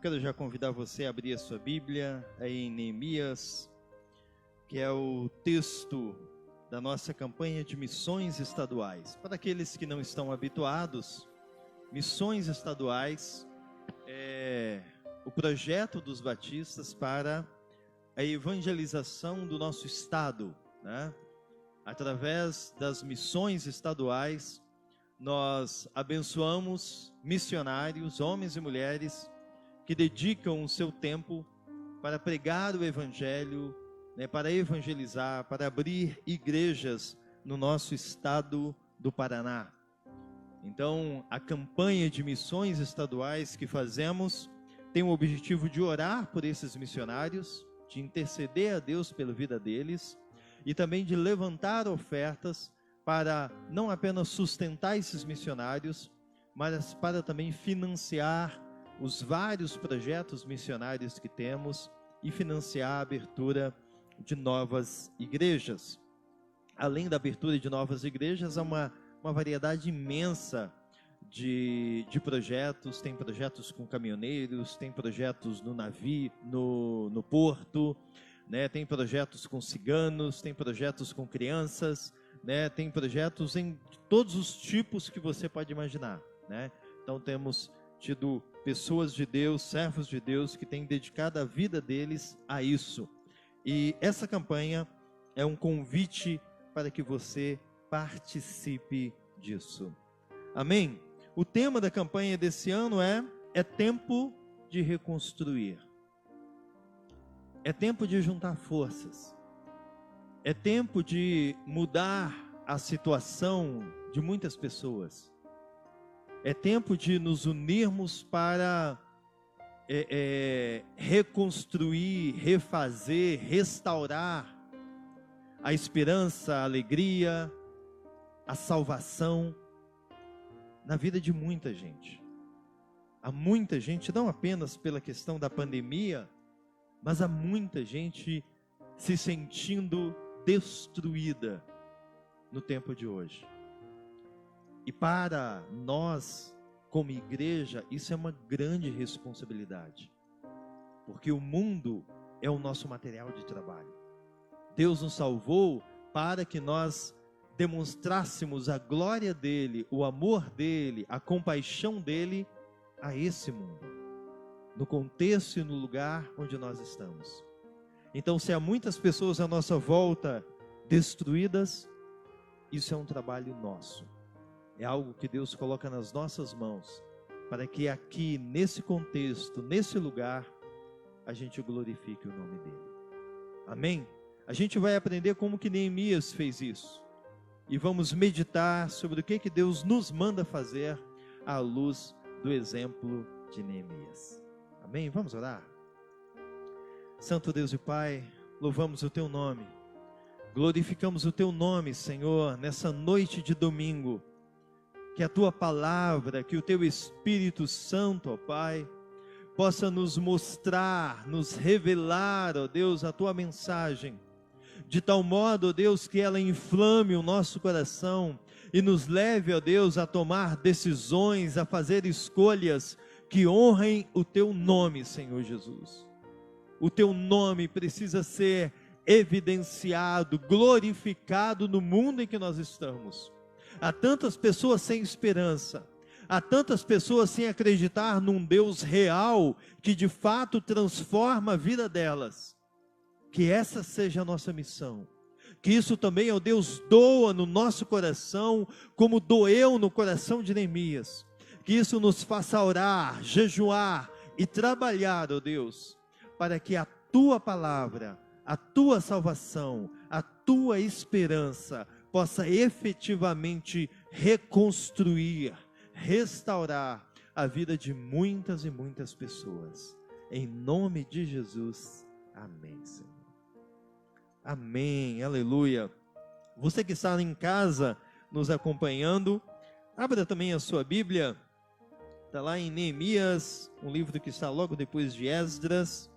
quero já convidar você a abrir a sua Bíblia aí em Neemias, que é o texto da nossa campanha de missões estaduais. Para aqueles que não estão habituados, missões estaduais é o projeto dos batistas para a evangelização do nosso estado, né? Através das missões estaduais, nós abençoamos missionários, homens e mulheres, que dedicam o seu tempo para pregar o Evangelho, né, para evangelizar, para abrir igrejas no nosso estado do Paraná. Então, a campanha de missões estaduais que fazemos tem o objetivo de orar por esses missionários, de interceder a Deus pela vida deles e também de levantar ofertas para não apenas sustentar esses missionários, mas para também financiar os vários projetos missionários que temos e financiar a abertura de novas igrejas. Além da abertura de novas igrejas, há uma variedade imensa de projetos. Tem projetos com caminhoneiros, tem projetos no navio, no porto, né? Tem projetos com ciganos, tem projetos com crianças, né? Tem projetos em todos os tipos que você pode imaginar, né? Então temos tido pessoas de Deus, servos de Deus, que têm dedicado a vida deles a isso. E essa campanha é um convite para que você participe disso. Amém? O tema da campanha desse ano é tempo de reconstruir. É tempo de juntar forças. É tempo de mudar a situação de muitas pessoas. É tempo de nos unirmos para reconstruir, refazer, restaurar a esperança, a alegria, a salvação na vida de muita gente. Há muita gente, não apenas pela questão da pandemia, mas há muita gente se sentindo destruída no tempo de hoje. E para nós, como igreja, isso é uma grande responsabilidade, porque o mundo é o nosso material de trabalho. Deus nos salvou para que nós demonstrássemos a glória dele, o amor dele, a compaixão dele a esse mundo, no contexto e no lugar onde nós estamos. Então, se há muitas pessoas à nossa volta destruídas, isso é um trabalho nosso. É algo que Deus coloca nas nossas mãos, para que aqui, nesse contexto, nesse lugar, a gente glorifique o nome dele. Amém? A gente vai aprender como que Neemias fez isso. E vamos meditar sobre o que Deus nos manda fazer à luz do exemplo de Neemias. Amém? Vamos orar? Santo Deus e Pai, louvamos o teu nome. Glorificamos o teu nome, Senhor, nessa noite de domingo. Que a tua palavra, que o teu Espírito Santo, ó Pai, possa nos mostrar, nos revelar, ó Deus, a tua mensagem, de tal modo, ó Deus, que ela inflame o nosso coração e nos leve, ó Deus, a tomar decisões, a fazer escolhas que honrem o teu nome, Senhor Jesus. O teu nome precisa ser evidenciado, glorificado no mundo em que nós estamos. Há tantas pessoas sem esperança, há tantas pessoas sem acreditar num Deus real, que de fato transforma a vida delas. Que essa seja a nossa missão, que isso também, ó Deus, doa no nosso coração, como doeu no coração de Neemias. Que isso nos faça orar, jejuar e trabalhar, ó Deus, para que a tua palavra, a tua salvação, a tua esperança possa efetivamente reconstruir, restaurar a vida de muitas e muitas pessoas. Em nome de Jesus, amém, Senhor. Amém, aleluia. Você que está em casa nos acompanhando, abra também a sua Bíblia. Está lá em Neemias, um livro que está logo depois de Esdras.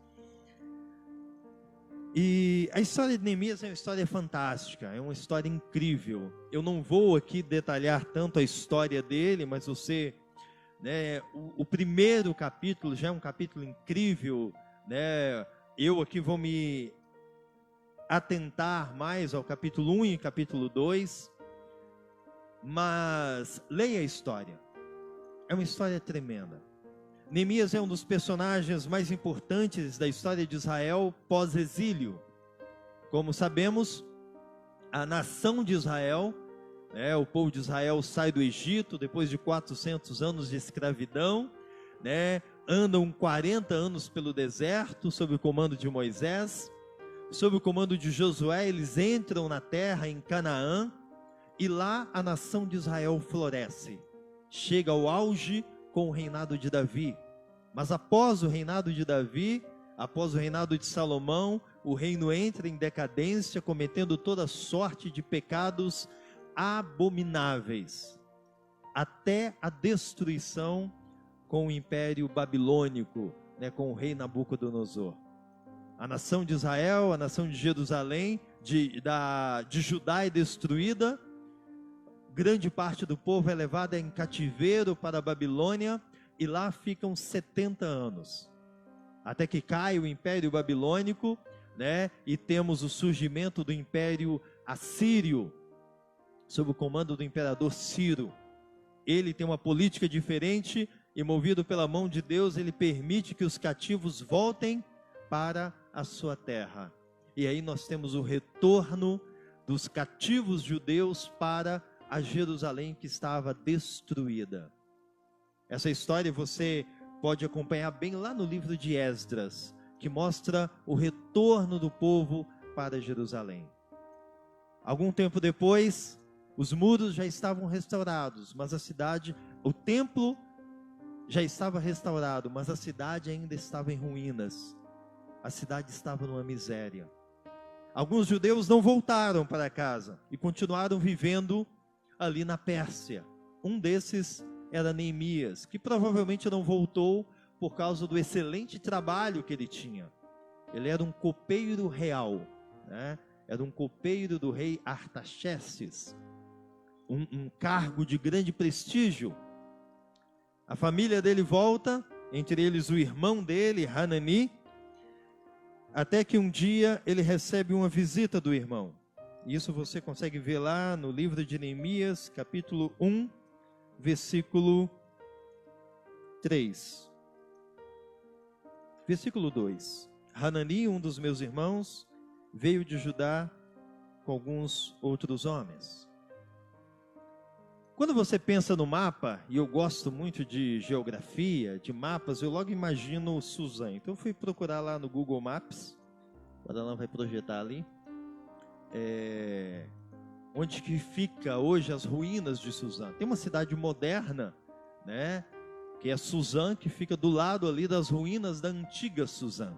E a história de Neemias é uma história fantástica, é uma história incrível. Eu não vou aqui detalhar tanto a história dele, mas você né? O primeiro capítulo já é um capítulo incrível, né? Eu aqui vou me atentar mais ao capítulo 1 e capítulo 2, mas leia a história. É uma história tremenda. Neemias é um dos personagens mais importantes da história de Israel pós-exílio. Como sabemos, a nação de Israel, o povo de Israel sai do Egito depois de 400 anos de escravidão, andam 40 anos pelo deserto sob o comando de Moisés. Sob o comando de Josué, eles entram na terra em Canaã, e lá a nação de Israel floresce. Chega ao auge com o reinado de Davi. Mas após o reinado de Davi, após o reinado de Salomão, o reino entra em decadência, cometendo toda sorte de pecados abomináveis, até a destruição com o império babilônico, com o rei Nabucodonosor. A nação de Israel, a nação de Jerusalém, de Judá é destruída, grande parte do povo é levada em cativeiro para a Babilônia, e lá ficam 70 anos, até que cai o império babilônico, e temos o surgimento do império assírio, sob o comando do imperador Ciro. Ele tem uma política diferente, e movido pela mão de Deus, ele permite que os cativos voltem para a sua terra. E aí nós temos o retorno dos cativos judeus para a Jerusalém que estava destruída. Essa história você pode acompanhar bem lá no livro de Esdras, que mostra o retorno do povo para Jerusalém. Algum tempo depois, os muros já estavam restaurados, mas a cidade, o templo já estava restaurado, mas a cidade ainda estava em ruínas. A cidade estava numa miséria. Alguns judeus não voltaram para casa e continuaram vivendo ali na Pérsia. Um desses era Neemias, que provavelmente não voltou por causa do excelente trabalho que ele tinha. Ele era um copeiro real, era um copeiro do rei Artaxerxes, um cargo de grande prestígio. A família dele volta, entre eles o irmão dele, Hanani, até que um dia ele recebe uma visita do irmão. Isso você consegue ver lá no livro de Neemias, capítulo 1, versículo 3. Versículo 2. Hanani, um dos meus irmãos, veio de Judá com alguns outros homens. Quando você pensa no mapa, e eu gosto muito de geografia, de mapas, eu logo imagino Suzã. Então eu fui procurar lá no Google Maps, o Adalão vai projetar ali, onde que fica hoje as ruínas de Suzã. Tem uma cidade moderna, que é Suzã, que fica do lado ali das ruínas da antiga Suzã,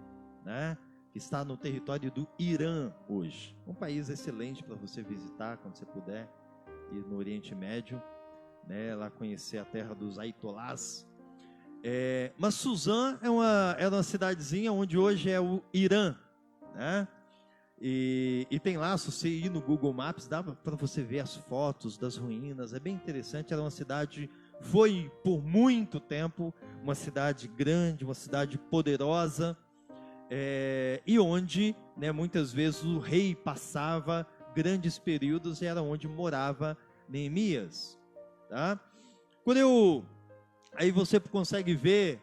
que está no território do Irã hoje. Um país excelente para você visitar quando você puder ir no Oriente Médio, lá conhecer a terra dos Aitolás. Mas Suzã era uma cidadezinha onde hoje é o Irã, e tem lá, se você ir no Google Maps, dá para você ver as fotos das ruínas, é bem interessante. Era uma cidade, foi por muito tempo uma cidade grande, uma cidade poderosa, e onde muitas vezes o rei passava grandes períodos, e era onde morava Neemias, aí você consegue ver,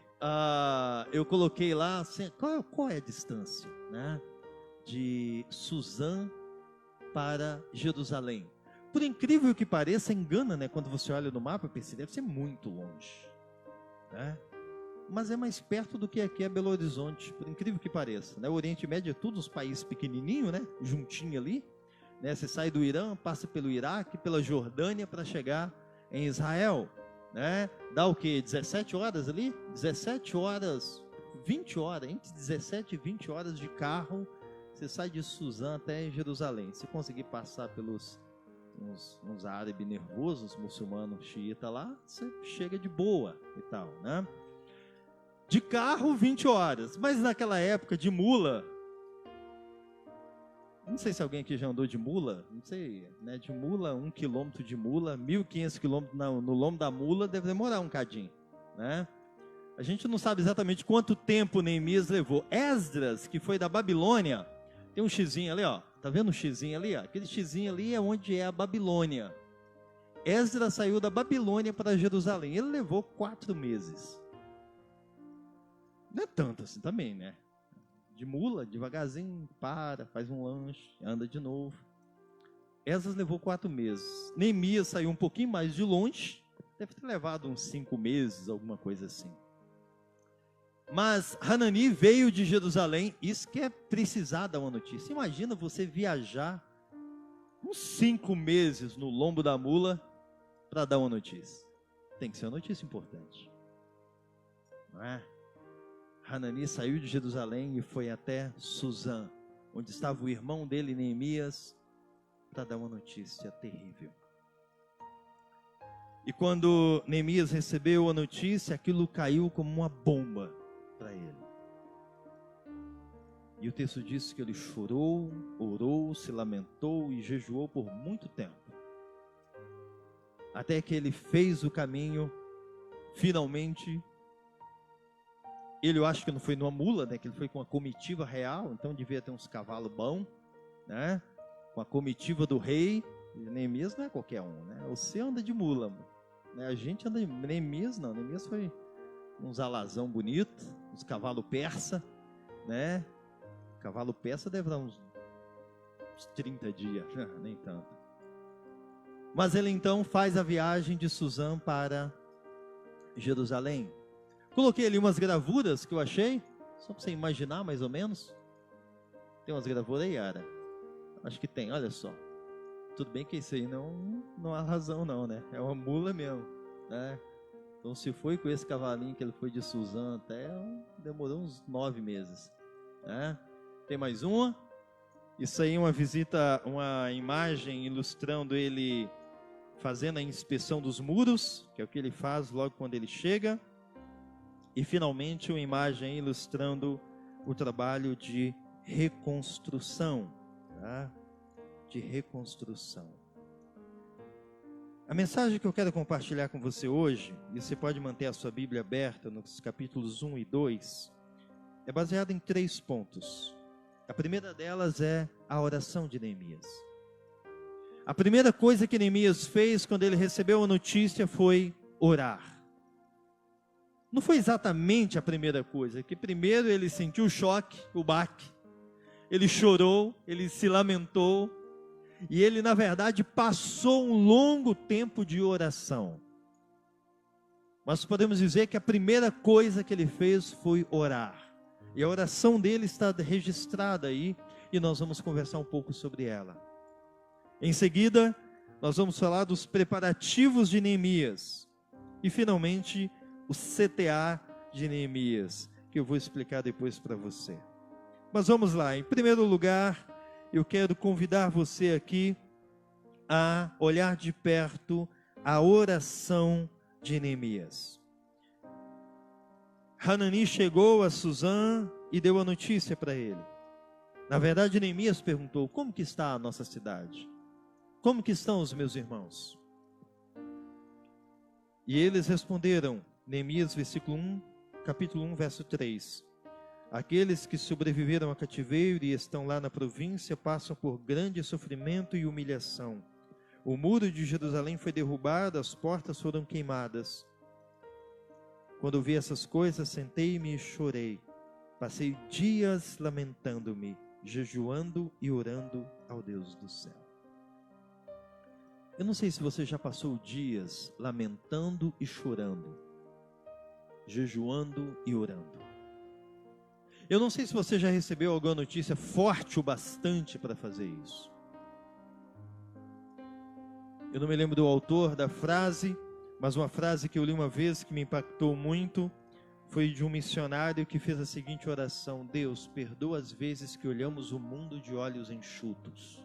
eu coloquei lá assim, qual é a distância, de Suzã para Jerusalém. Por incrível que pareça, engana, quando você olha no mapa, pensa, deve ser muito longe, mas é mais perto do que aqui é Belo Horizonte, por incrível que pareça, O Oriente Médio é tudo uns países pequenininhos, juntinho ali, você sai do Irã, passa pelo Iraque, pela Jordânia para chegar em Israel, dá o que? 17 horas ali? 17 horas, 20 horas, entre 17 e 20 horas de carro, você sai de Suzã até Jerusalém. Se conseguir passar pelos uns árabes nervosos, muçulmanos xiita lá, você chega de boa e tal, De carro, 20 horas, mas naquela época de mula, não sei se alguém aqui já andou de mula, não sei, de mula, 1 quilômetro de mula, 1.500 quilômetros no lombo da mula, deve demorar um cadinho, né? A gente não sabe exatamente quanto tempo Neemias levou. Esdras, que foi da Babilônia, tem um xizinho ali, ó. Tá vendo o xizinho ali? Ó? Aquele xizinho ali é onde é a Babilônia. Esdras saiu da Babilônia para Jerusalém. Ele levou 4 meses. Não é tanto assim também, né? De mula, devagarzinho, faz um lanche, anda de novo. Esdras levou 4 meses. Neemias saiu um pouquinho mais de longe. Deve ter levado uns 5 meses, alguma coisa assim. Mas Hanani veio de Jerusalém. Isso que é precisar dar uma notícia. Imagina você viajar uns 5 meses no lombo da mula para dar uma notícia. Tem que ser uma notícia importante, não é? Hanani saiu de Jerusalém e foi até Suzã, onde estava o irmão dele, Neemias, para dar uma notícia terrível. E quando Neemias recebeu a notícia, aquilo caiu como uma bomba para ele. E o texto diz que ele chorou, orou, se lamentou e jejuou por muito tempo. Até que ele fez o caminho, finalmente. Eu acho que não foi numa mula, né? Que ele foi com a comitiva real, então devia ter uns cavalos bons, né? Com a comitiva do rei. Neemias não é qualquer um, né? Você anda de mula, né? A gente anda de Neemias não. Neemias foi uns alazão bonito, uns cavalos persa, né? Cavalo persa deve dar uns 30 dias, nem tanto. Mas ele então faz a viagem de Suzã para Jerusalém. Coloquei ali umas gravuras que eu achei, só para você imaginar mais ou menos. Tem umas gravuras aí, Yara? Acho que tem, olha só. Tudo bem que isso aí não há razão não, né? É uma mula mesmo, né? Então se foi com esse cavalinho que ele foi de Suzã até, demorou uns 9 meses, né? Tem mais uma. Isso aí é uma visita, uma imagem ilustrando ele fazendo a inspeção dos muros, que é o que ele faz logo quando ele chega. E finalmente uma imagem ilustrando o trabalho de reconstrução, tá? De reconstrução. A mensagem que eu quero compartilhar com você hoje, e você pode manter a sua Bíblia aberta nos capítulos 1 e 2, é baseada em 3 pontos. A primeira delas é a oração de Neemias. A primeira coisa que Neemias fez quando ele recebeu a notícia foi orar. Não foi exatamente a primeira coisa, que primeiro ele sentiu o choque, o baque, ele chorou, ele se lamentou, e ele na verdade passou um longo tempo de oração. Mas podemos dizer que a primeira coisa que ele fez foi orar, e a oração dele está registrada aí, e nós vamos conversar um pouco sobre ela. Em seguida, nós vamos falar dos preparativos de Neemias, e finalmente o CTA de Neemias, que eu vou explicar depois para você. Mas vamos lá, em primeiro lugar, eu quero convidar você aqui a olhar de perto a oração de Neemias. Hanani chegou a Suzã e deu a notícia para ele. Na verdade, Neemias perguntou: como que está a nossa cidade? Como que estão os meus irmãos? E eles responderam, Neemias, capítulo 1, verso 3. Aqueles que sobreviveram ao cativeiro e estão lá na província passam por grande sofrimento e humilhação. O muro de Jerusalém foi derrubado, as portas foram queimadas. Quando vi essas coisas, sentei-me e chorei. Passei dias lamentando-me, jejuando e orando ao Deus do céu. Eu não sei se você já passou dias lamentando e chorando, jejuando e orando. Eu não sei se você já recebeu alguma notícia forte o bastante para fazer isso. Eu não me lembro do autor da frase, mas uma frase que eu li uma vez que me impactou muito, foi de um missionário que fez a seguinte oração: Deus, perdoa as vezes que olhamos o mundo de olhos enxutos.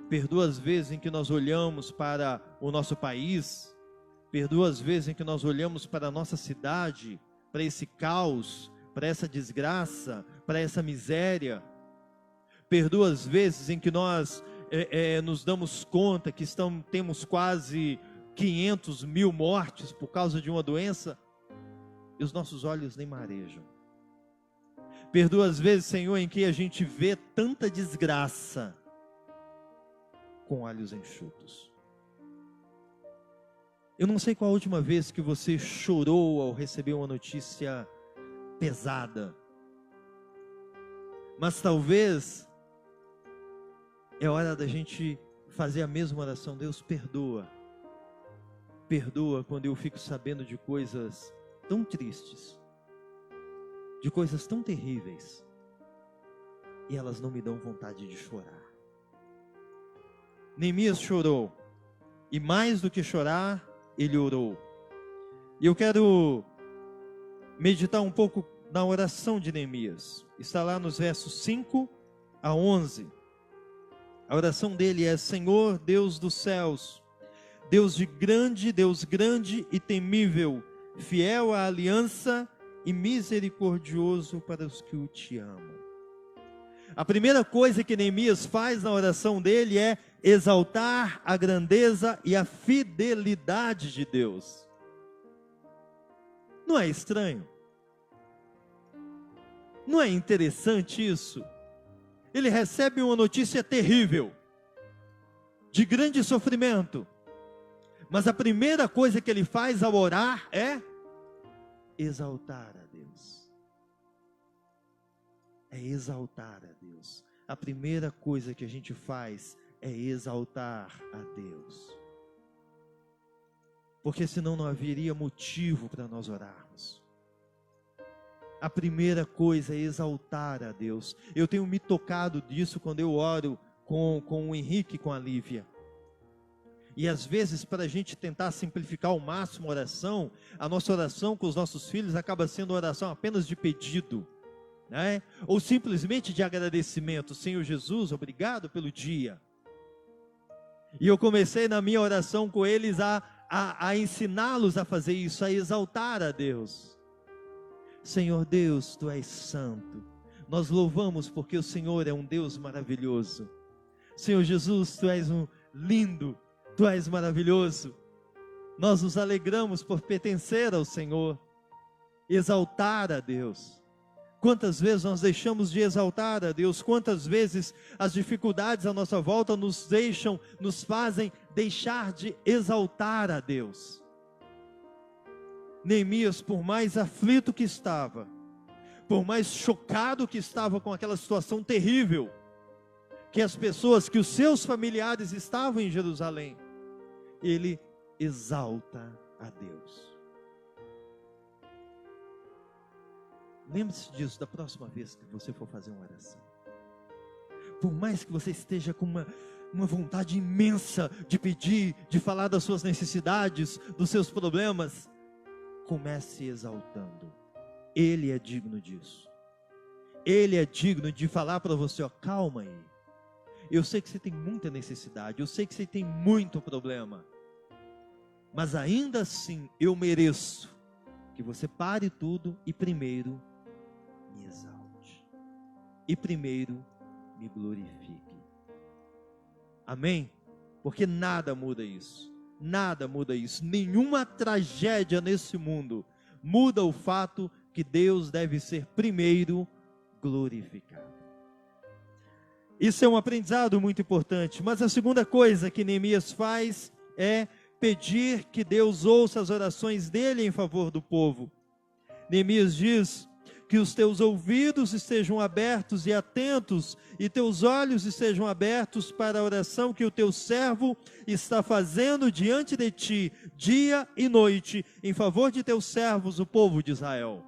Perdoa as vezes em que nós olhamos para o nosso país, perdoa as vezes em que nós olhamos para a nossa cidade, para esse caos, para essa desgraça, para essa miséria. Perdoa as vezes em que nós nos damos conta que temos quase 500, 1000 mortes por causa de uma doença, e os nossos olhos nem marejam. Perdoa as vezes, Senhor, em que a gente vê tanta desgraça com olhos enxutos. Eu não sei qual a última vez que você chorou ao receber uma notícia pesada, mas talvez é hora da gente fazer a mesma oração. Deus, perdoa. Perdoa quando eu fico sabendo de coisas tão tristes, de coisas tão terríveis, e elas não me dão vontade de chorar. Neemias chorou, e mais do que chorar, ele orou. E eu quero meditar um pouco na oração de Neemias. Está lá nos versos 5 a 11. A oração dele é: Senhor, Deus dos céus, Deus grande e temível, fiel à aliança e misericordioso para os que o te amam. A primeira coisa que Neemias faz na oração dele é exaltar a grandeza e a fidelidade de Deus. Não é estranho? Não é interessante isso? Ele recebe uma notícia terrível, de grande sofrimento, mas a primeira coisa que ele faz ao orar é exaltar a Deus. É exaltar a Deus. A primeira coisa que a gente faz é exaltar a Deus. Porque senão não haveria motivo para nós orarmos. A primeira coisa é exaltar a Deus. Eu tenho me tocado disso quando eu oro com o Henrique e com a Lívia. E às vezes, para a gente tentar simplificar ao máximo a oração, a nossa oração com os nossos filhos acaba sendo uma oração apenas de pedido, né? Ou simplesmente de agradecimento. Senhor Jesus, obrigado pelo dia. E eu comecei na minha oração com eles a ensiná-los a fazer isso, a exaltar a Deus. Senhor Deus, Tu és santo. Nós louvamos porque o Senhor é um Deus maravilhoso. Senhor Jesus, Tu és um lindo, Tu és maravilhoso. Nós nos alegramos por pertencer ao Senhor. Exaltar a Deus. Quantas vezes nós deixamos de exaltar a Deus? Quantas vezes as dificuldades à nossa volta nos fazem deixar de exaltar a Deus? Neemias, por mais aflito que estava, por mais chocado que estava com aquela situação terrível, que os seus familiares estavam em Jerusalém, ele exalta a Deus. Lembre-se disso da próxima vez que você for fazer uma oração. Por mais que você esteja com uma vontade imensa de pedir, de falar das suas necessidades, dos seus problemas, comece exaltando. Ele é digno disso. Ele é digno de falar para você, ó, calma aí. Eu sei que você tem muita necessidade, eu sei que você tem muito problema, mas ainda assim eu mereço que você pare tudo e primeiro me exalte, e primeiro me glorifique. Amém? Porque nada muda isso, nada muda isso, nenhuma tragédia nesse mundo muda o fato que Deus deve ser primeiro glorificado. Isso é um aprendizado muito importante. Mas a segunda coisa que Neemias faz é pedir que Deus ouça as orações dele em favor do povo. Neemias diz: que os teus ouvidos estejam abertos e atentos, e teus olhos estejam abertos para a oração que o teu servo está fazendo diante de ti, dia e noite, em favor de teus servos, o povo de Israel.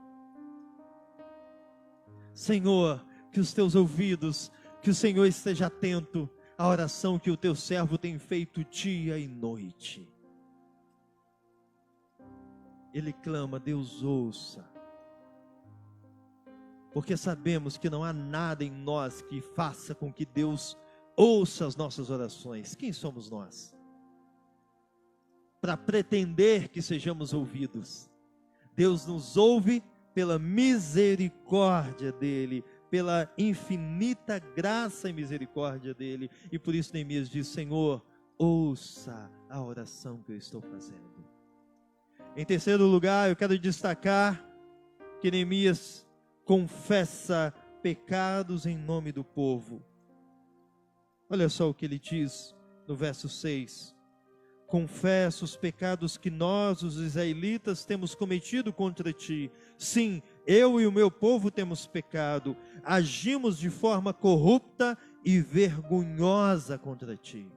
Senhor, que os teus ouvidos, que o Senhor esteja atento à oração que o teu servo tem feito dia e noite. Ele clama: Deus ouça. Porque sabemos que não há nada em nós que faça com que Deus ouça as nossas orações. Quem somos nós para pretender que sejamos ouvidos? Deus nos ouve pela misericórdia dele, pela infinita graça e misericórdia dele. E por isso Neemias diz: Senhor, ouça a oração que eu estou fazendo. Em terceiro lugar, eu quero destacar que Neemias confessa pecados em nome do povo. Olha só o que ele diz no verso 6. Confesso os pecados que nós, os israelitas, temos cometido contra ti. Sim, eu e o meu povo temos pecado, agimos de forma corrupta e vergonhosa contra ti.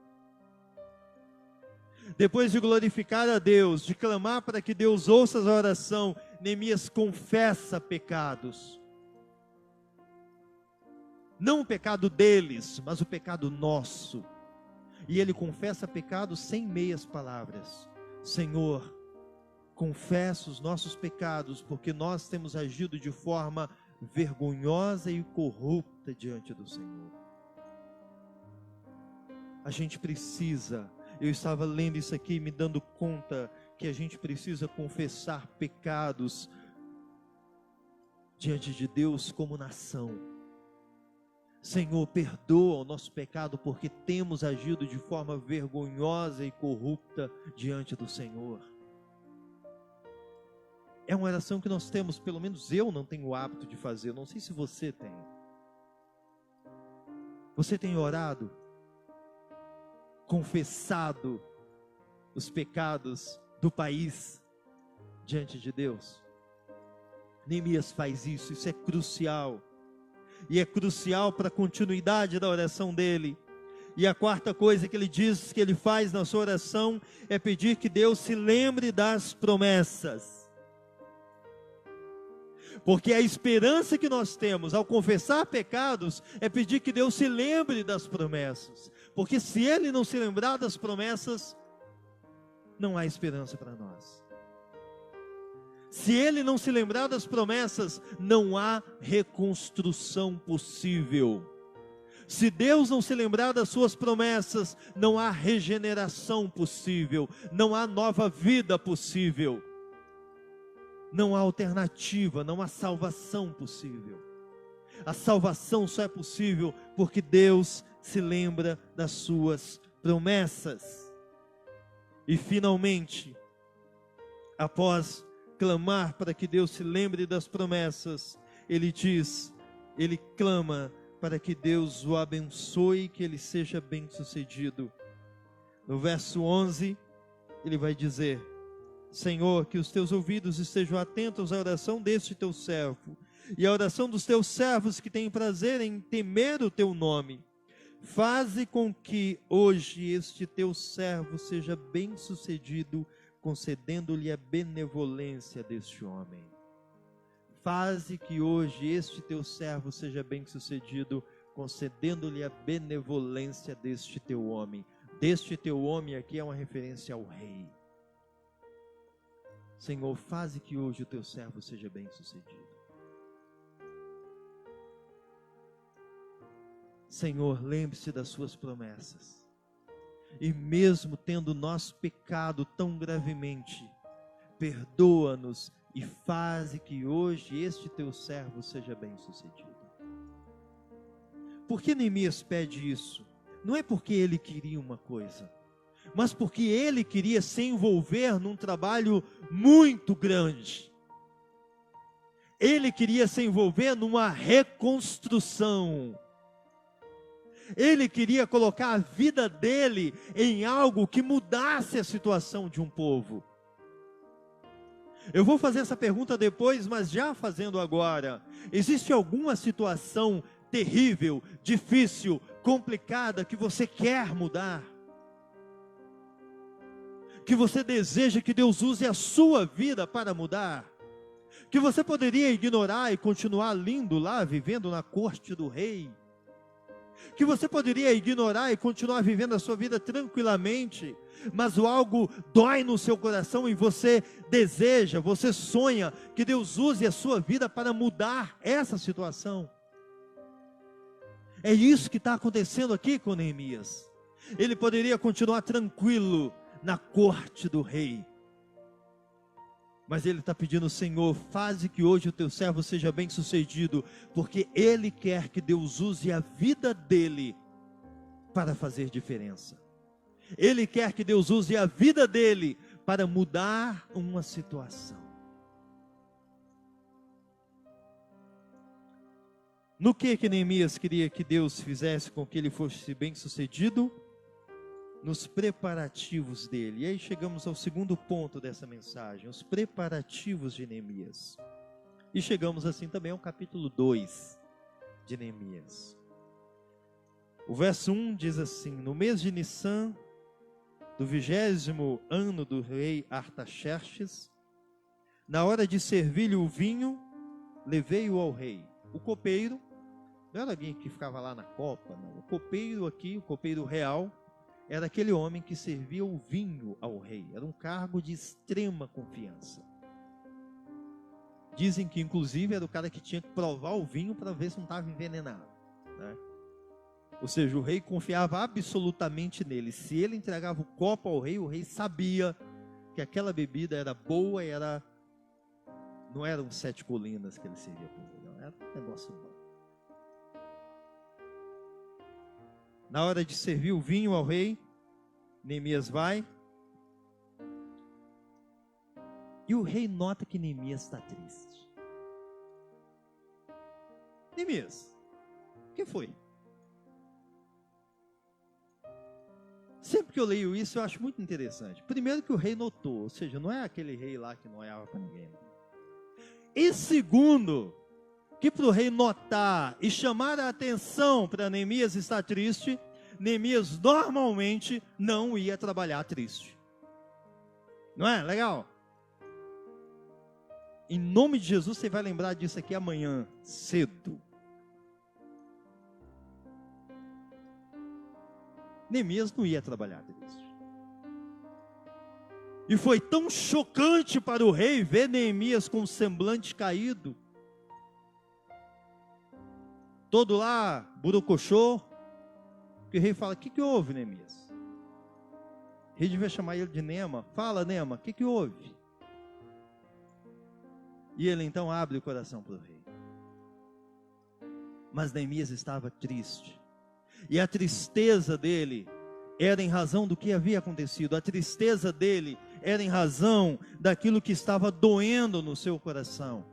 Depois de glorificar a Deus, de clamar para que Deus ouça a oração, Neemias confessa pecados. Não o pecado deles, mas o pecado nosso. E ele confessa pecados sem meias palavras. Senhor, confessa os nossos pecados, porque nós temos agido de forma vergonhosa e corrupta diante do Senhor. A gente precisa, eu estava lendo isso aqui, me dando conta que a gente precisa confessar pecados diante de Deus como nação. Senhor, perdoa o nosso pecado, porque temos agido de forma vergonhosa e corrupta diante do Senhor. É uma oração que nós temos, pelo menos eu não tenho o hábito de fazer, não sei se você tem. Você tem orado? Confessado os pecados do país diante de Deus? Neemias faz isso, isso é crucial. E é crucial para a continuidade da oração dele. E a quarta coisa que ele diz que ele faz na sua oração é pedir que Deus se lembre das promessas. Porque a esperança que nós temos ao confessar pecados é pedir que Deus se lembre das promessas. Porque se Ele não se lembrar das promessas, não há esperança para nós. Se Ele não se lembrar das promessas, não há reconstrução possível. Se Deus não se lembrar das suas promessas, não há regeneração possível, não há nova vida possível, não há alternativa, não há salvação possível. A salvação só é possível porque Deus se lembra das suas promessas. E finalmente, após clamar para que Deus se lembre das promessas, ele clama para que Deus o abençoe, que ele seja bem-sucedido. No verso 11, ele vai dizer: Senhor, que os teus ouvidos estejam atentos à oração deste teu servo, e à oração dos teus servos que têm prazer em temer o teu nome. Faze com que hoje este teu servo seja bem-sucedido, concedendo-lhe a benevolência deste homem. Faze que hoje este teu servo seja bem-sucedido, concedendo-lhe a benevolência deste teu homem. Deste teu homem aqui é uma referência ao rei. Senhor, faze que hoje o teu servo seja bem-sucedido. Senhor, lembre-se das suas promessas. E mesmo tendo nosso pecado tão gravemente, perdoa-nos e faze que hoje este teu servo seja bem-sucedido. Por que Neemias pede isso? Não é porque ele queria uma coisa, mas porque ele queria se envolver num trabalho muito grande. Ele queria se envolver numa reconstrução. Ele queria colocar a vida dele em algo que mudasse a situação de um povo. Eu vou fazer essa pergunta depois, mas já fazendo agora. Existe alguma situação terrível, difícil, complicada que você quer mudar? Que você deseja que Deus use a sua vida para mudar? Que você poderia ignorar e continuar lindo lá, vivendo na corte do rei? Que você poderia ignorar e continuar vivendo a sua vida tranquilamente, mas algo dói no seu coração e você deseja, você sonha que Deus use a sua vida para mudar essa situação. É isso que está acontecendo aqui com Neemias. Ele poderia continuar tranquilo na corte do rei, mas ele está pedindo: Senhor, faze que hoje o teu servo seja bem sucedido, porque ele quer que Deus use a vida dele para fazer diferença. Ele quer que Deus use a vida dele para mudar uma situação. No que Neemias queria que Deus fizesse com que ele fosse bem-sucedido? Nos preparativos dele. E aí chegamos ao segundo ponto dessa mensagem, os preparativos de Neemias. E chegamos assim também ao capítulo 2 de Neemias. O verso 1 diz assim: no mês de Nissan, do 20º ano do rei Artaxerxes, na hora de servir-lhe o vinho, levei-o ao rei. O copeiro, não era alguém que ficava lá na copa, não. O copeiro aqui, o copeiro real, era aquele homem que servia o vinho ao rei. Era um cargo de extrema confiança. Dizem que inclusive era o cara que tinha que provar o vinho para ver se não estava envenenado, né? Ou seja, o rei confiava absolutamente nele. Se ele entregava o copo ao rei, o rei sabia que aquela bebida era boa e não eram 7 colinas que ele servia para ele, não. Era um negócio bom. Na hora de servir o vinho ao rei, Neemias vai. E o rei nota que Neemias está triste. Neemias, o que foi? Sempre que eu leio isso, eu acho muito interessante. Primeiro que o rei notou, ou seja, não é aquele rei lá que não olhava para ninguém. E segundo, que para o rei notar e chamar a atenção para Neemias estar triste, Neemias normalmente não ia trabalhar triste. Não é? Legal? Em nome de Jesus, você vai lembrar disso aqui amanhã, cedo. Neemias não ia trabalhar triste. E foi tão chocante para o rei ver Neemias com o semblante caído, todo lá, burocochô, que o rei fala: o que houve, Neemias? O rei devia chamar ele de Nema. Fala, Nema, o que houve? E ele então abre o coração para o rei. Mas Neemias estava triste. E a tristeza dele era em razão do que havia acontecido. A tristeza dele era em razão daquilo que estava doendo no seu coração.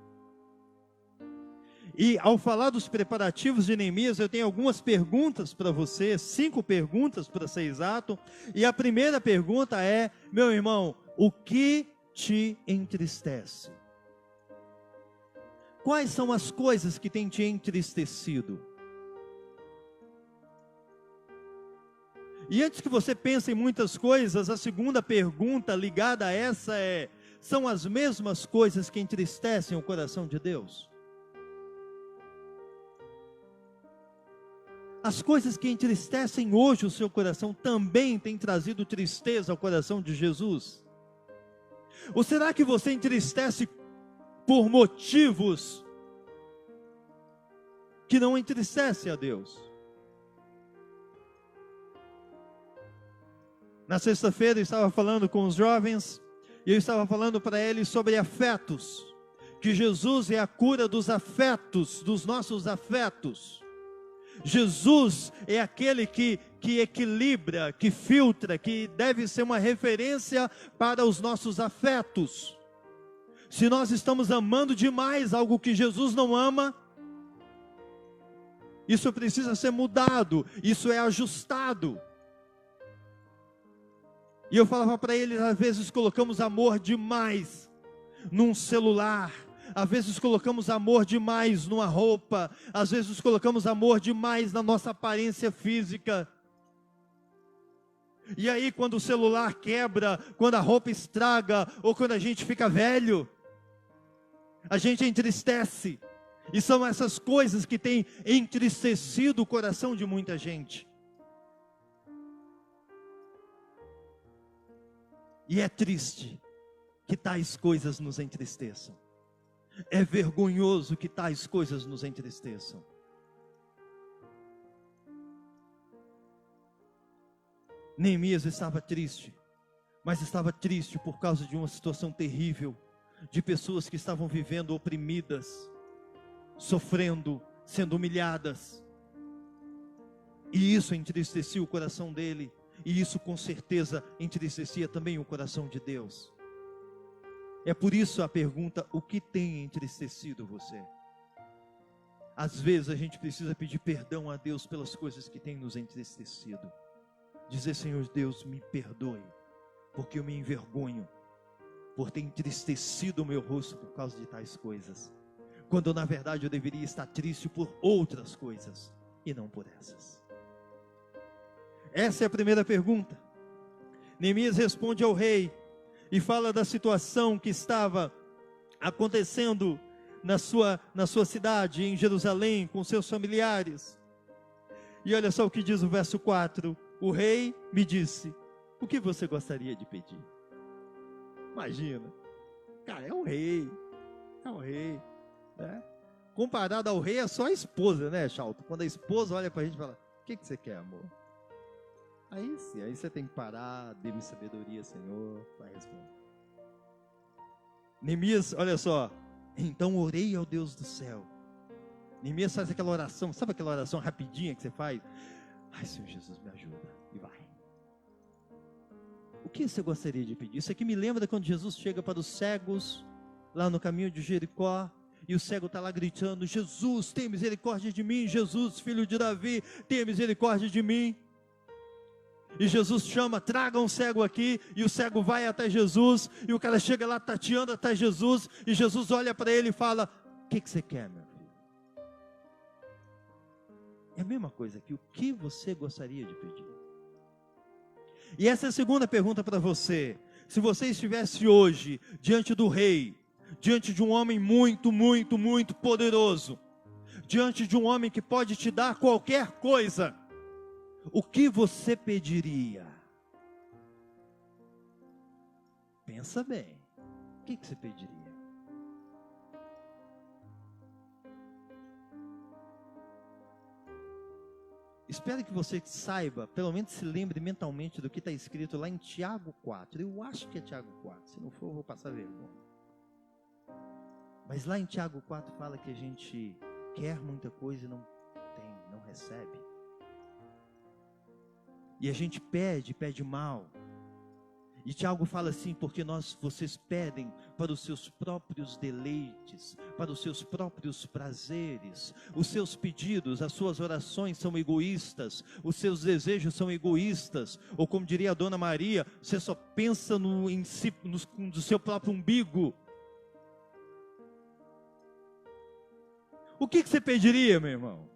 E ao falar dos preparativos de Neemias, eu tenho algumas perguntas para você, 5 perguntas para ser exato. E a primeira pergunta é: meu irmão, o que te entristece? Quais são as coisas que têm te entristecido? E antes que você pense em muitas coisas, a segunda pergunta ligada a essa é: são as mesmas coisas que entristecem o coração de Deus? As coisas que entristecem hoje o seu coração também têm trazido tristeza ao coração de Jesus? Ou será que você entristece por motivos que não entristecem a Deus? Na sexta-feira eu estava falando com os jovens, e eu estava falando para eles sobre afetos, que Jesus é a cura dos afetos, dos nossos afetos. Jesus é aquele que equilibra, que filtra, que deve ser uma referência para os nossos afetos. Se nós estamos amando demais algo que Jesus não ama, isso precisa ser mudado, isso é ajustado. E eu falava para eles: às vezes colocamos amor demais num celular, às vezes colocamos amor demais numa roupa, às vezes colocamos amor demais na nossa aparência física. E aí quando o celular quebra, quando a roupa estraga, ou quando a gente fica velho, a gente entristece. E são essas coisas que têm entristecido o coração de muita gente. E é triste que tais coisas nos entristeçam. É vergonhoso que tais coisas nos entristeçam. Neemias estava triste, mas estava triste por causa de uma situação terrível, de pessoas que estavam vivendo oprimidas, sofrendo, sendo humilhadas. E isso entristecia o coração dele. E isso com certeza entristecia também o coração de Deus. É por isso a pergunta: o que tem entristecido você? Às vezes a gente precisa pedir perdão a Deus pelas coisas que têm nos entristecido. Dizer: Senhor Deus, me perdoe, porque eu me envergonho por ter entristecido o meu rosto por causa de tais coisas, quando na verdade eu deveria estar triste por outras coisas e não por essas. Essa é a primeira pergunta. Neemias responde ao rei e fala da situação que estava acontecendo na sua cidade, em Jerusalém, com seus familiares. E olha só o que diz o verso 4: o rei me disse: o que você gostaria de pedir? Imagina, cara, é o rei, né? Comparado ao rei é só a esposa, né, Chalto? Quando a esposa olha pra gente e fala: o que você quer, amor? Aí sim, aí você tem que parar, dê-me sabedoria, Senhor, vai responder. Neemias, olha só: então orei ao Deus do céu. Neemias faz aquela oração, sabe aquela oração rapidinha que você faz? Ai, Senhor Jesus, me ajuda, e vai. O que você gostaria de pedir? Isso aqui me lembra quando Jesus chega para os cegos, lá no caminho de Jericó, e o cego está lá gritando: Jesus, tem misericórdia de mim, Jesus, filho de Davi, tenha misericórdia de mim. E Jesus chama: traga um cego aqui, e o cego vai até Jesus, e o cara chega lá tateando até Jesus, e Jesus olha para ele e fala: o que você quer, meu filho? É a mesma coisa aqui: o que você gostaria de pedir? E essa é a segunda pergunta para você. Se você estivesse hoje diante do rei, diante de um homem muito, muito, muito poderoso, diante de um homem que pode te dar qualquer coisa, o que você pediria? Pensa bem, o que você pediria? Espero que você saiba, pelo menos se lembre mentalmente do que está escrito lá em Tiago 4. Eu acho que é Tiago 4, se não for eu vou passar vergonha. Mas lá em Tiago 4 fala que a gente quer muita coisa e não tem, não recebe. E a gente pede mal. E Tiago fala assim: porque vocês pedem para os seus próprios deleites, para os seus próprios prazeres. Os seus pedidos, as suas orações são egoístas, os seus desejos são egoístas. Ou como diria a Dona Maria, você só pensa em si, no seu próprio umbigo. O que você pediria, meu irmão?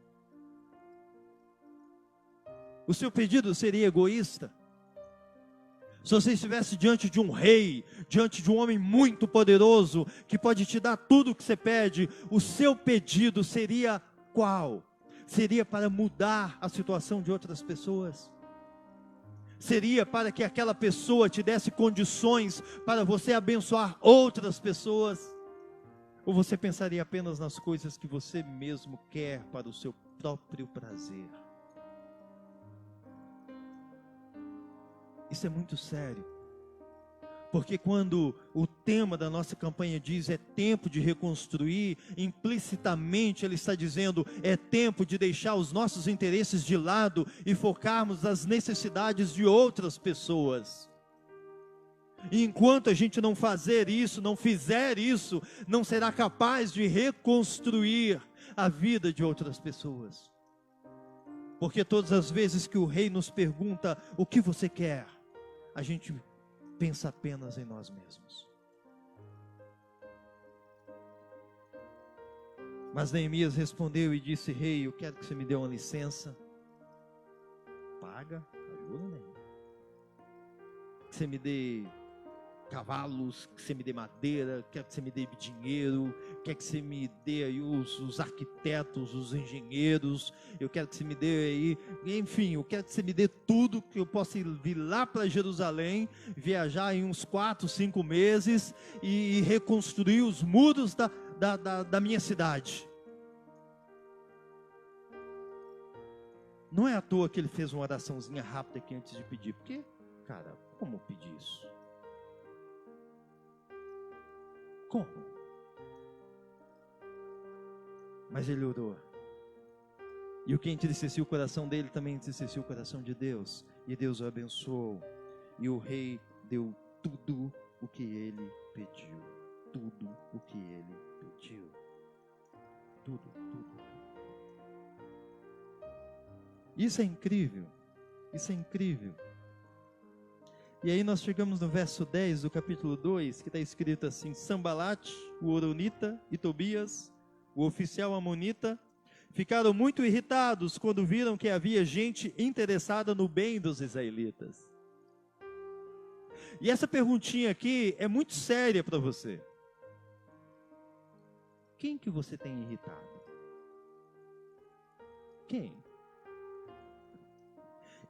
O seu pedido seria egoísta? Se você estivesse diante de um rei, diante de um homem muito poderoso, que pode te dar tudo o que você pede, o seu pedido seria qual? Seria para mudar a situação de outras pessoas? Seria para que aquela pessoa te desse condições para você abençoar outras pessoas? Ou você pensaria apenas nas coisas que você mesmo quer para o seu próprio prazer? Isso é muito sério, porque quando o tema da nossa campanha diz é tempo de reconstruir, implicitamente ele está dizendo é tempo de deixar os nossos interesses de lado e focarmos nas necessidades de outras pessoas. E enquanto a gente não fizer isso, não será capaz de reconstruir a vida de outras pessoas. Porque todas as vezes que o rei nos pergunta o que você quer, a gente pensa apenas em nós mesmos. Mas Neemias respondeu e disse: rei, eu quero que você me dê uma licença. Paga, ajuda, né? Que você me dê cavalos, que você me dê madeira, quero que você me dê dinheiro, quero que você me dê aí os arquitetos, os engenheiros, eu quero que você me dê aí, enfim, eu quero que você me dê tudo, que eu possa vir lá para Jerusalém, viajar em uns 4, 5 meses e reconstruir os muros da minha cidade. Não é à toa que ele fez uma oraçãozinha rápida aqui antes de pedir, porque, cara, como pedir isso? Como? Mas ele orou. E o que entristecia o coração dele também entristecia o coração de Deus. E Deus o abençoou. E o rei deu tudo o que ele pediu. Tudo o que ele pediu. Tudo. Isso é incrível. Isso é incrível. E aí nós chegamos no verso 10 do capítulo 2, que está escrito assim: Sambalate, o horonita, e Tobias, o oficial amonita, ficaram muito irritados quando viram que havia gente interessada no bem dos israelitas. E essa perguntinha aqui é muito séria para você. Quem que você tem irritado? Quem?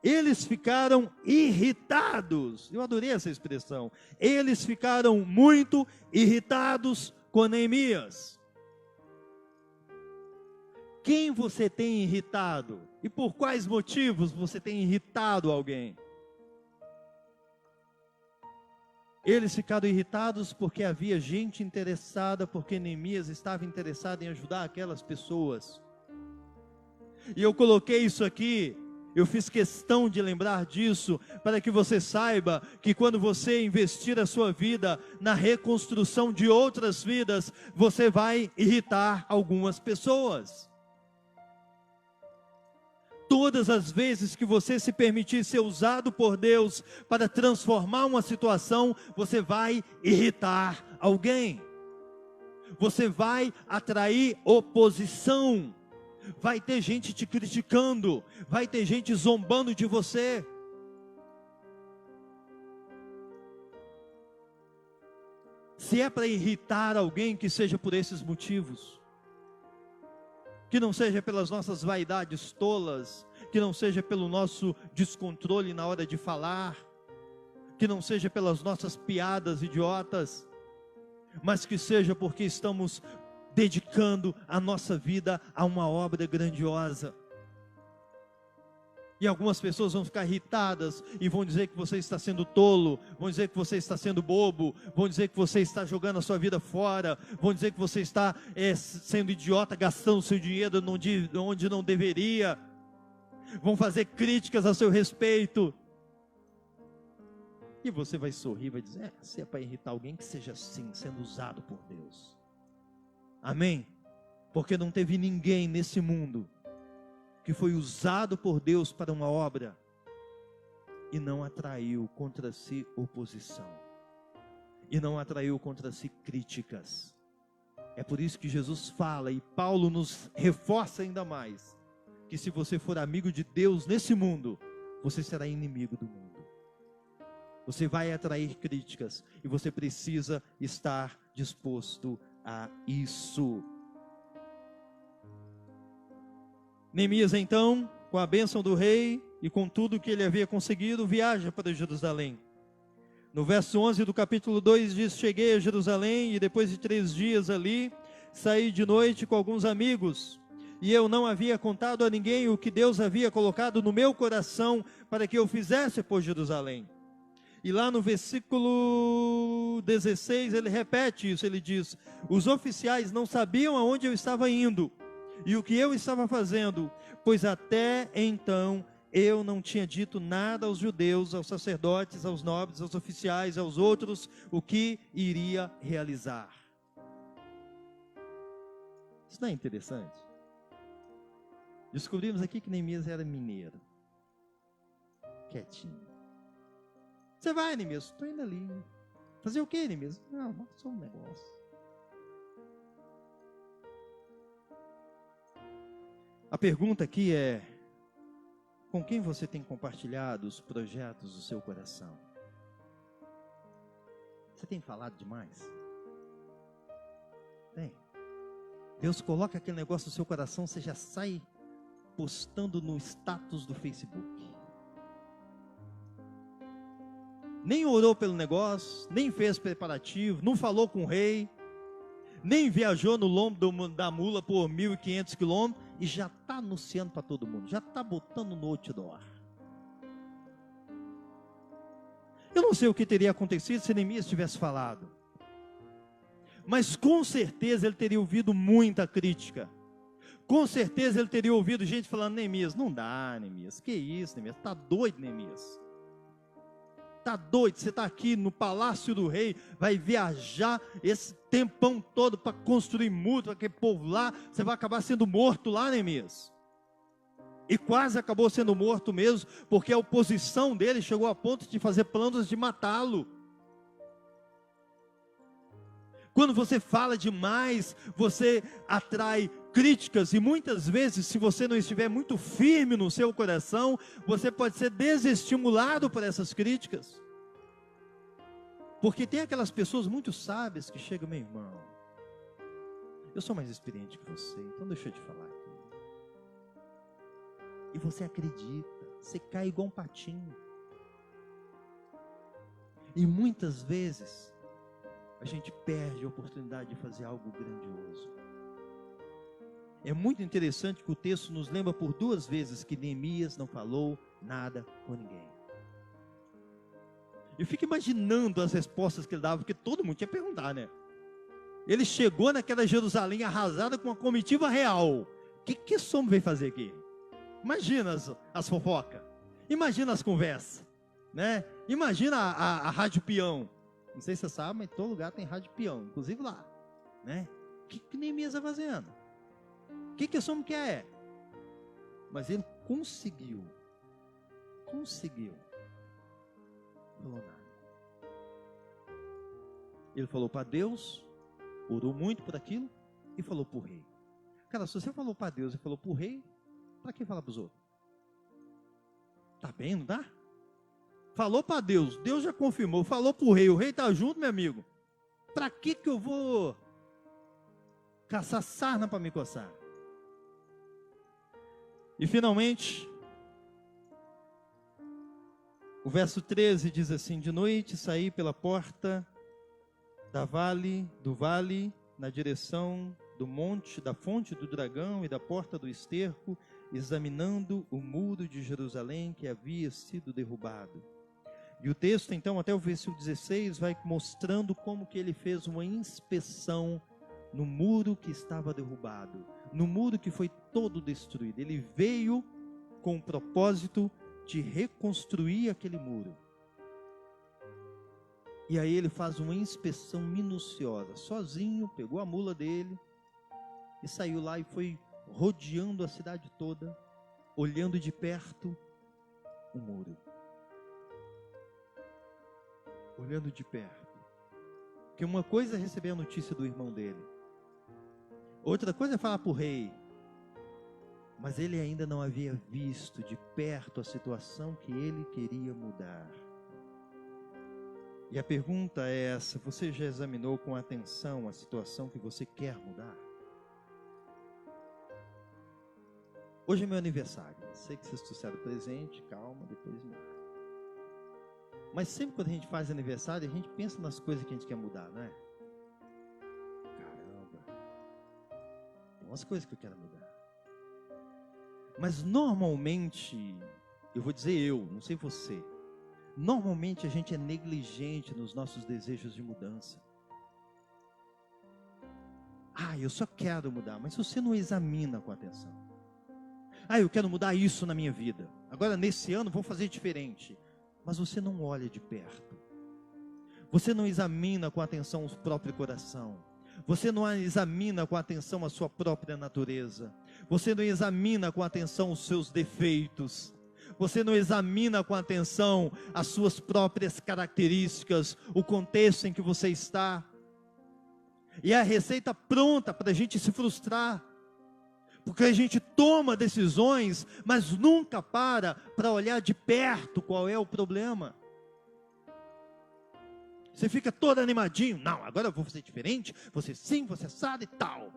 Eles ficaram irritados. Eu adorei essa expressão. Eles ficaram muito irritados com Neemias. Quem você tem irritado? E por quais motivos você tem irritado alguém? Eles ficaram irritados porque havia gente interessada, porque Neemias estava interessado em ajudar aquelas pessoas. E eu coloquei isso aqui, eu fiz questão de lembrar disso, para que você saiba que quando você investir a sua vida na reconstrução de outras vidas, você vai irritar algumas pessoas. Todas as vezes que você se permitir ser usado por Deus para transformar uma situação, você vai irritar alguém. Você vai atrair oposição. Vai ter gente te criticando. Vai ter gente zombando de você. Se é para irritar alguém, que seja por esses motivos. Que não seja pelas nossas vaidades tolas, que não seja pelo nosso descontrole na hora de falar, que não seja pelas nossas piadas idiotas, mas que seja porque estamos dedicando a nossa vida a uma obra grandiosa. E algumas pessoas vão ficar irritadas e vão dizer que você está sendo tolo, vão dizer que você está sendo bobo, vão dizer que você está jogando a sua vida fora, vão dizer que você está sendo idiota, gastando seu dinheiro onde não deveria, vão fazer críticas a seu respeito. E você vai sorrir, vai dizer, se é para irritar alguém, que seja assim, sendo usado por Deus. Amém? Porque não teve ninguém nesse mundo que foi usado por Deus para uma obra e não atraiu contra si oposição, e não atraiu contra si críticas. É por isso que Jesus fala, e Paulo nos reforça ainda mais, que se você for amigo de Deus nesse mundo, você será inimigo do mundo. Você vai atrair críticas, e você precisa estar disposto a isso. Neemias então, com a bênção do rei e com tudo que ele havia conseguido, viaja para Jerusalém. No verso 11 do capítulo 2 diz: cheguei a Jerusalém e depois de 3 dias ali, saí de noite com alguns amigos. E eu não havia contado a ninguém o que Deus havia colocado no meu coração para que eu fizesse por Jerusalém. E lá no versículo 16 ele repete isso, ele diz: os oficiais não sabiam aonde eu estava indo e o que eu estava fazendo, pois até então eu não tinha dito nada aos judeus, aos sacerdotes, aos nobres, aos oficiais, aos outros, o que iria realizar. Isso não é interessante? Descobrimos aqui que Neemias era mineiro, quietinho. Você vai, Neemias? Estou indo ali. Fazer o quê, Neemias? Não, só um negócio. A pergunta aqui é: com quem você tem compartilhado os projetos do seu coração? Você tem falado demais? Tem. Deus coloca aquele negócio no seu coração, você já sai postando no status do Facebook. Nem orou pelo negócio, nem fez preparativo, não falou com o rei, nem viajou no lombo da mula por 1.500 quilômetros e já está anunciando para todo mundo, já está botando no outdoor. Eu não sei o que teria acontecido se Neemias tivesse falado, mas com certeza ele teria ouvido muita crítica. Com certeza ele teria ouvido gente falando: Neemias, não dá, Neemias, que isso, Neemias, está doido, Neemias? Está doido, você está aqui no palácio do rei, vai viajar esse tempão todo para construir muro para aquele povo lá, você vai acabar sendo morto lá, Neemias. E quase acabou sendo morto mesmo, porque a oposição dele chegou a ponto de fazer planos de matá-lo. Quando você fala demais, você atrai críticas, e muitas vezes, se você não estiver muito firme no seu coração, você pode ser desestimulado por essas críticas. Porque tem aquelas pessoas muito sábias que chegam: meu irmão, eu sou mais experiente que você, então deixa eu te falar aqui. E você acredita, você cai igual um patinho. E muitas vezes a gente perde a oportunidade de fazer algo grandioso. É muito interessante que o texto nos lembra por 2 vezes que Neemias não falou nada com ninguém. Eu fico imaginando as respostas que ele dava, porque todo mundo tinha que perguntar, né? Ele chegou naquela Jerusalém arrasada com uma comitiva real. O que esse homem veio fazer aqui? Imagina as fofocas, imagina as conversas, né? Imagina a rádio peão. Não sei se você sabe, mas em todo lugar tem rádio peão, inclusive lá, né? O que Neemias está fazendo? O que esse homem quer? Mas ele conseguiu. Falou nada. Ele falou para Deus, orou muito por aquilo e falou para o rei. Cara, se você falou para Deus e falou para o rei, para que falar para os outros? Tá bem, não dá? Falou para Deus, Deus já confirmou. Falou para o rei está junto, meu amigo. Para que eu vou caçar sarna para me coçar? E finalmente, o verso 13 diz assim: de noite saí pela porta do vale, na direção do monte, da fonte do dragão e da porta do esterco, examinando o muro de Jerusalém que havia sido derrubado. E o texto então, até o versículo 16, vai mostrando como que ele fez uma inspeção no muro que estava derrubado, no muro que foi todo destruído. Ele veio com o propósito de reconstruir aquele muro. E aí ele faz uma inspeção minuciosa, sozinho, pegou a mula dele e saiu lá e foi rodeando a cidade toda, olhando de perto o muro. Olhando de perto. Porque uma coisa é receber a notícia do irmão dele, outra coisa é falar para o rei. Mas ele ainda não havia visto de perto a situação que ele queria mudar. E a pergunta é essa: você já examinou com atenção a situação que você quer mudar? Hoje é meu aniversário. Sei que vocês trouxeram presente, calma, depois me dá. Mas sempre quando a gente faz aniversário, a gente pensa nas coisas que a gente quer mudar, não é? Caramba, tem umas coisas que eu quero mudar. Mas normalmente, eu vou dizer eu, não sei você, normalmente a gente é negligente nos nossos desejos de mudança. Eu só quero mudar, mas você não examina com atenção. Eu quero mudar isso na minha vida. Agora nesse ano vou fazer diferente. Mas você não olha de perto. Você não examina com atenção o próprio coração. Você não examina com atenção a sua própria natureza. Você não examina com atenção os seus defeitos. Você não examina com atenção as suas próprias características, o contexto em que você está. E é a receita pronta para a gente se frustrar. Porque a gente toma decisões, mas nunca para olhar de perto qual é o problema. Você fica todo animadinho. Não, agora eu vou fazer diferente. Você sim, você sabe e tal.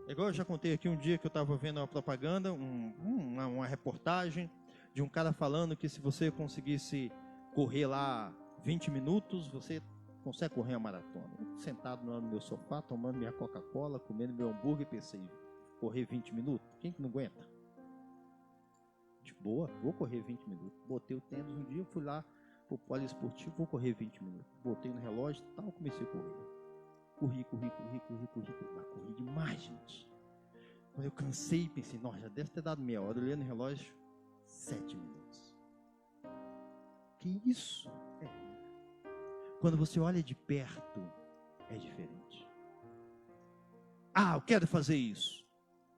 É igual eu já contei aqui um dia que eu estava vendo uma propaganda, uma reportagem de um cara falando que se você conseguisse correr lá 20 minutos, você consegue correr a maratona. Eu, sentado no meu sofá, tomando minha Coca-Cola, comendo meu hambúrguer, pensei, correr 20 minutos? Quem que não aguenta? De boa, vou correr 20 minutos. Botei o tênis um dia, fui lá Pô, poliesportivo, vou correr 20 minutos. Botei no relógio e tal, comecei a correr. Corri, mas corri demais, gente. Quando eu cansei, pensei, nossa, já deve ter dado meia hora. Eu olhei no relógio, 7 minutos. Que isso? Quando você olha de perto, é diferente. Ah, eu quero fazer isso.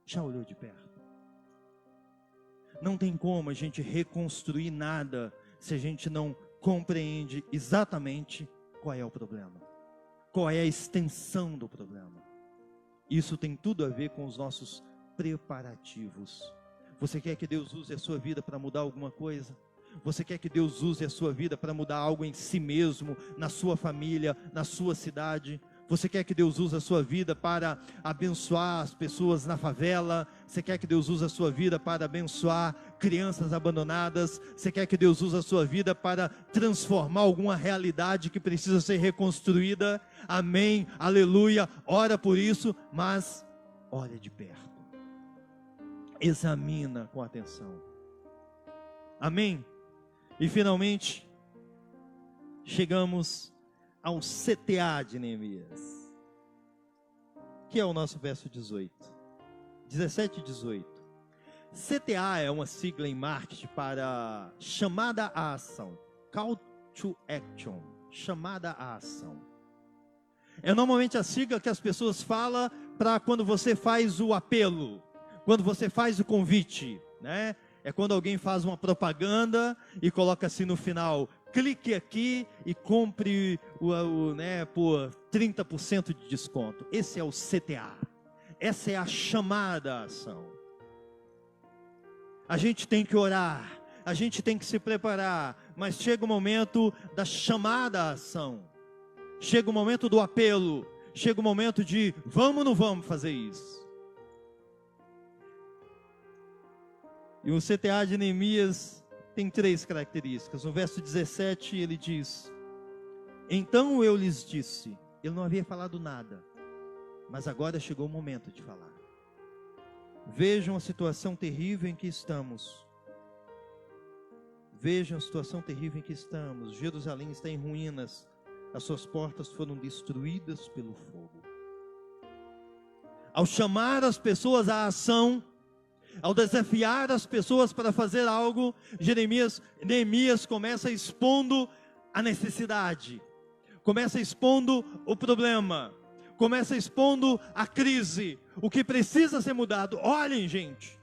Já olhou de perto? Não tem como a gente reconstruir nada se a gente não compreende exatamente qual é o problema. Qual é a extensão do problema. Isso tem tudo a ver com os nossos preparativos. Você quer que Deus use a sua vida para mudar alguma coisa? Você quer que Deus use a sua vida para mudar algo em si mesmo, na sua família, na sua cidade? Você quer que Deus use a sua vida para abençoar as pessoas na favela? Você quer que Deus use a sua vida para abençoar crianças abandonadas? Você quer que Deus use a sua vida para transformar alguma realidade que precisa ser reconstruída? Amém, aleluia, ora por isso, mas olha de perto. Examina com atenção. Amém? E finalmente, chegamos ao CTA de Neemias, que é o nosso verso 18, 17 e 18. CTA é uma sigla em marketing para chamada à ação, call to action, chamada à ação. É normalmente a sigla que as pessoas falam para quando você faz o apelo, quando você faz o convite, né? É quando alguém faz uma propaganda e coloca assim no final, clique aqui e compre por 30% de desconto. Esse é o CTA. Essa é a chamada à ação. A gente tem que orar, a gente tem que se preparar, mas chega o momento da chamada à ação. Chega o momento do apelo, chega o momento de vamos ou não vamos fazer isso. E o CTA de Neemias tem 3 características. No verso 17 ele diz: então eu lhes disse, ele não havia falado nada, mas agora chegou o momento de falar. Vejam a situação terrível em que estamos. Vejam a situação terrível em que estamos. Jerusalém está em ruínas. As suas portas foram destruídas pelo fogo. Ao chamar as pessoas à ação, ao desafiar as pessoas para fazer algo, Neemias começa expondo a necessidade, começa expondo o problema, começa expondo a crise, o que precisa ser mudado. Olhem, gente,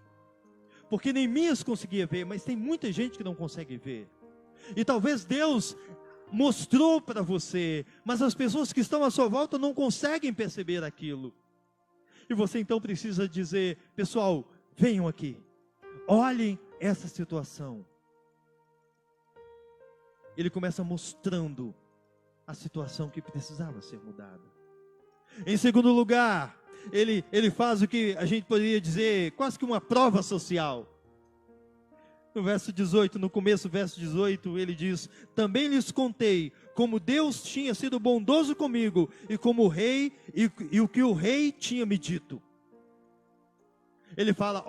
porque Neemias conseguia ver, mas tem muita gente que não consegue ver. E talvez Deus mostrou para você, mas as pessoas que estão à sua volta não conseguem perceber aquilo. E você então precisa dizer: pessoal, venham aqui, olhem essa situação. Ele começa mostrando a situação que precisava ser mudada. Em segundo lugar, ele faz o que a gente poderia dizer, quase que uma prova social. No verso 18, no começo do verso 18, ele diz: também lhes contei como Deus tinha sido bondoso comigo, e como o rei, e o que o rei tinha me dito. Ele fala: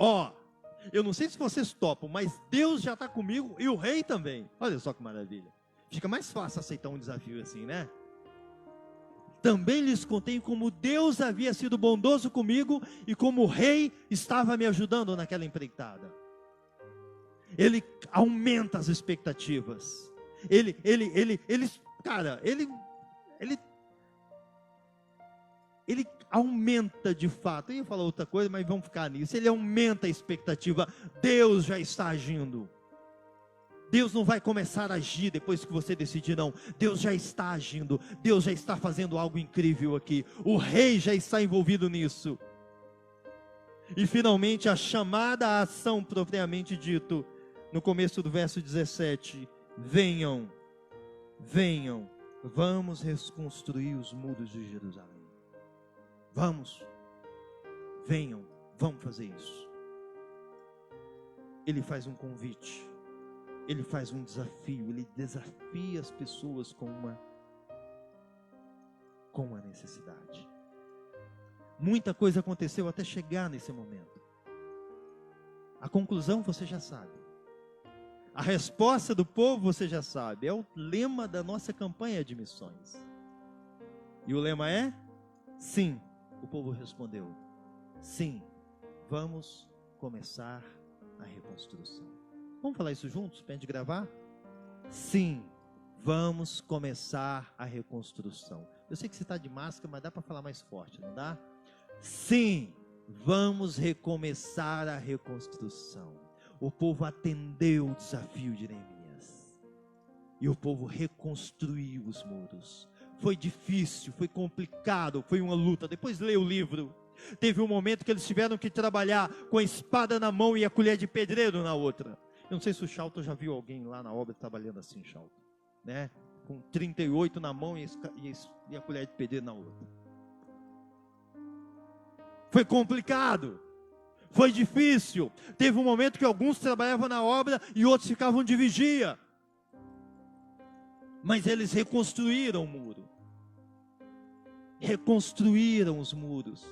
eu não sei se vocês topam, mas Deus já está comigo e o rei também. Olha só que maravilha. Fica mais fácil aceitar um desafio assim, né? Também lhes contei como Deus havia sido bondoso comigo e como o rei estava me ajudando naquela empreitada. Ele aumenta as expectativas. Ele aumenta de fato. Eu ia falar outra coisa, mas vamos ficar nisso. Ele aumenta a expectativa. Deus já está agindo. Deus não vai começar a agir depois que você decidir, não. Deus já está agindo. Deus já está fazendo algo incrível aqui. O rei já está envolvido nisso. E finalmente a chamada à ação propriamente dito, no começo do verso 17: venham, vamos reconstruir os muros de Jerusalém. Venham, vamos fazer isso. Ele faz um convite, ele faz um desafio, ele desafia as pessoas com uma necessidade. Muita coisa aconteceu até chegar nesse momento. A conclusão você já sabe. A resposta do povo, você já sabe, é o lema da nossa campanha de missões. E o lema é? Sim. O povo respondeu: sim, vamos começar a reconstrução. Vamos falar isso juntos, para a gente gravar? Sim, vamos começar a reconstrução. Eu sei que você está de máscara, mas dá para falar mais forte, não dá? Sim, vamos recomeçar a reconstrução. O povo atendeu o desafio de Neemias. E o povo reconstruiu os muros. Foi difícil, foi complicado, foi uma luta. Depois leia o livro. Teve um momento que eles tiveram que trabalhar com a espada na mão e a colher de pedreiro na outra. Eu não sei se o Chalton já viu alguém lá na obra trabalhando assim, Chalton, né? Com 38 na mão e a colher de pedreiro na outra. Foi complicado, foi difícil. Teve um momento que alguns trabalhavam na obra e outros ficavam de vigia. Mas eles reconstruíram o muro. Reconstruíram os muros.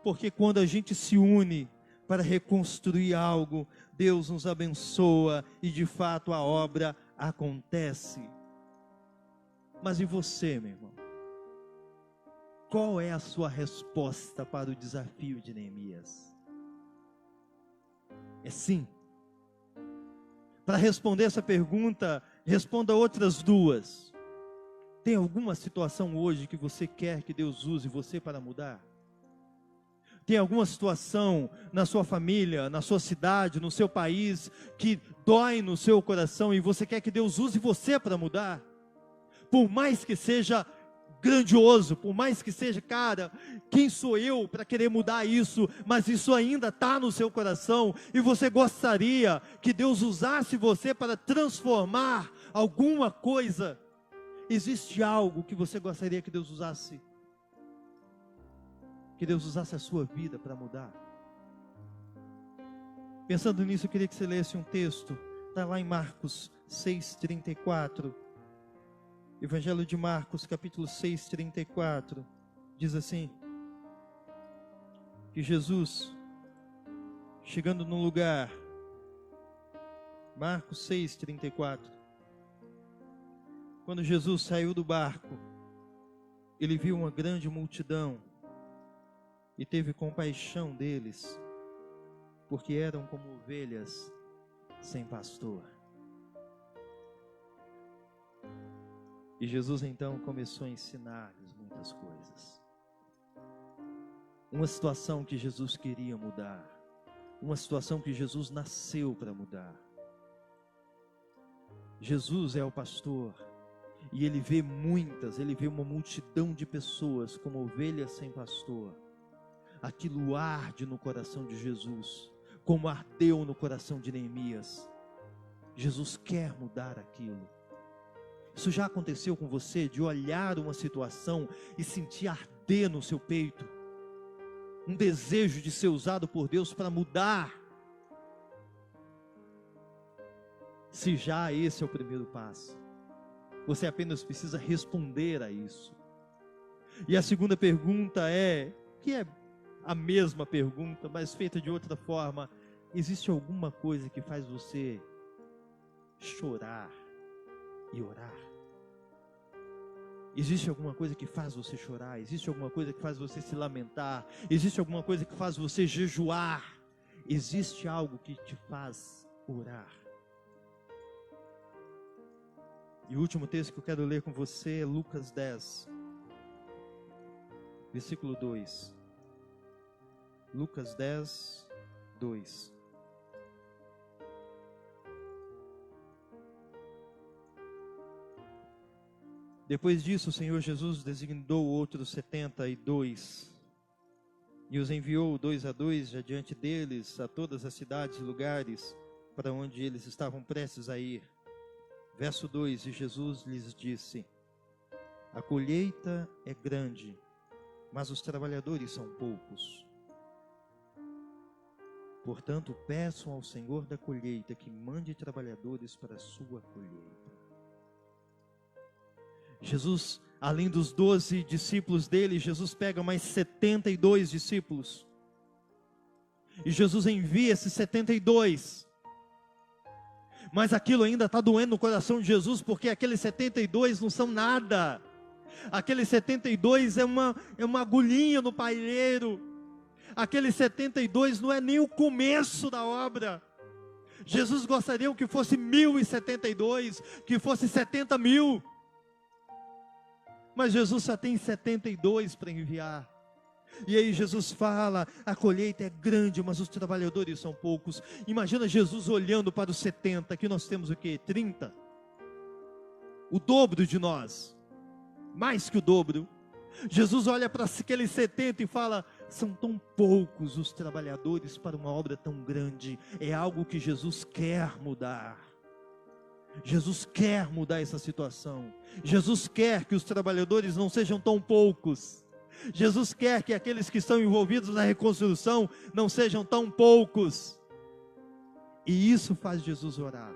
Porque quando a gente se une para reconstruir algo, Deus nos abençoa e de fato a obra acontece. Mas e você, meu irmão? Qual é a sua resposta para o desafio de Neemias? É sim. Para responder essa pergunta, responda outras duas. Tem alguma situação hoje que você quer que Deus use você para mudar? Tem alguma situação na sua família, na sua cidade, no seu país, que dói no seu coração e você quer que Deus use você para mudar? Por mais que seja grandioso, por mais que seja, cara, quem sou eu para querer mudar isso? Mas isso ainda está no seu coração e você gostaria que Deus usasse você para transformar alguma coisa. Existe algo que você gostaria que Deus usasse? Que Deus usasse a sua vida para mudar? Pensando nisso, eu queria que você lesse um texto, está lá em Marcos 6,34. Evangelho de Marcos, capítulo 6,34, diz assim, que Jesus, chegando num lugar, Marcos 6,34, quando Jesus saiu do barco, ele viu uma grande multidão, e teve compaixão deles, porque eram como ovelhas sem pastor. E Jesus então começou a ensinar-lhes muitas coisas. Uma situação que Jesus queria mudar. Uma situação que Jesus nasceu para mudar. Jesus é o pastor. E ele vê uma multidão de pessoas como ovelhas sem pastor. Aquilo arde no coração de Jesus, como ardeu no coração de Neemias. Jesus quer mudar aquilo. Isso já aconteceu com você, de olhar uma situação e sentir arder no seu peito? Um desejo de ser usado por Deus para mudar? Se já esse é o primeiro passo, você apenas precisa responder a isso. E a segunda pergunta que é a mesma pergunta, mas feita de outra forma: existe alguma coisa que faz você chorar e orar? Existe alguma coisa que faz você chorar? Existe alguma coisa que faz você se lamentar? Existe alguma coisa que faz você jejuar? Existe algo que te faz orar? E o último texto que eu quero ler com você é Lucas 10, versículo 2. Lucas 10, 2. Depois disso, o Senhor Jesus designou outros 72 e os enviou 2 a 2 adiante deles a todas as cidades e lugares para onde eles estavam prestes a ir. Verso 2, e Jesus lhes disse: a colheita é grande, mas os trabalhadores são poucos. Portanto, peçam ao Senhor da colheita que mande trabalhadores para a sua colheita. Jesus, além dos 12 discípulos dele, Jesus pega mais 72 discípulos. E Jesus envia esses 72 Mas aquilo ainda está doendo no coração de Jesus, porque aqueles 72 não são nada. Aqueles 72 é uma agulhinha no palheiro. Aqueles 72 não é nem o começo da obra. Jesus gostaria que fosse 1072, que fosse 70 mil. Mas Jesus só tem 72 para enviar. E aí Jesus fala, a colheita é grande, mas os trabalhadores são poucos. Imagina Jesus olhando para os 70, aqui nós temos o quê? 30. O dobro de nós. Mais que o dobro. Jesus olha para aqueles 70 e fala, são tão poucos os trabalhadores para uma obra tão grande. É algo que Jesus quer mudar. Jesus quer mudar essa situação. Jesus quer que os trabalhadores não sejam tão poucos. Jesus quer que aqueles que estão envolvidos na reconstrução não sejam tão poucos. E isso faz Jesus orar.